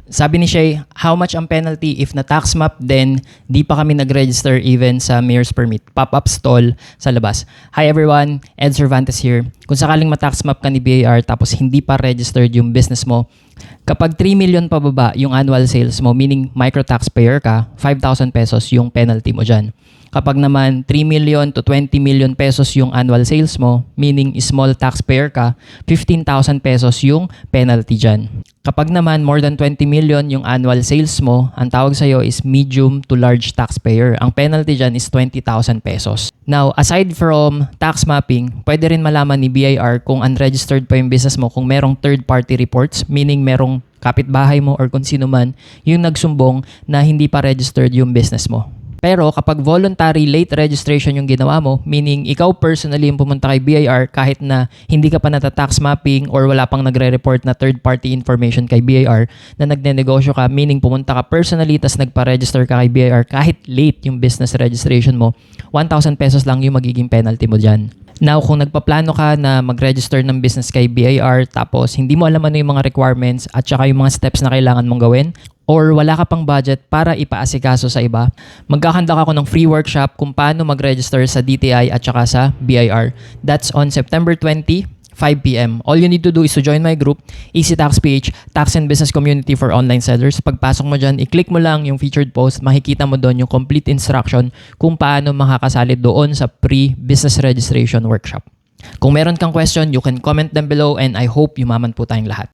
Sabi ni Shay, how much ang penalty if na tax map then di pa kami nag-register even sa mayor's permit? Pop-up stall sa labas. Hi everyone, Ed Cervantes here. Kung sakaling ma-tax map ka ni BIR tapos hindi pa registered yung business mo, kapag 3 million pababa yung annual sales mo, meaning micro taxpayer ka, 5,000 pesos yung penalty mo dyan. Kapag naman 3 million to 20 million pesos yung annual sales mo, meaning small taxpayer ka, 15,000 pesos yung penalty dyan. Kapag naman more than 20 million yung annual sales mo, ang tawag sa'yo is medium to large taxpayer. Ang penalty dyan is 20,000 pesos. Now, aside from tax mapping, pwede rin malaman ni BIR kung unregistered pa yung business mo kung merong third-party reports, meaning merong kapitbahay mo or kung sino man yung nagsumbong na hindi pa registered yung business mo. Pero kapag voluntary late registration yung ginawa mo, meaning ikaw personally yung pumunta kay BIR kahit na hindi ka pa nata-tax mapping or wala pang nagre-report na third-party information kay BIR na nagne-negosyo ka, meaning pumunta ka personally tas nagpa-register ka kay BIR kahit late yung business registration mo, 1,000 pesos lang yung magiging penalty mo dyan. Now, kung nagpaplano ka na mag-register ng business kay BIR tapos hindi mo alam ano yung mga requirements at saka yung mga steps na kailangan mong gawin or wala ka pang budget para ipaasikaso sa iba, magkakandak ako ng free workshop kung paano mag-register sa DTI at saka sa BIR. That's on September 20, 5 p.m. All you need to do is to join my group, Easy Tax PH, Tax and Business Community for Online Sellers. Pagpasok mo dyan, i-click mo lang yung featured post, makikita mo doon yung complete instruction kung paano makakasali doon sa pre-business registration workshop. Kung meron kang question, you can comment them below and I hope yumaman po tayong lahat.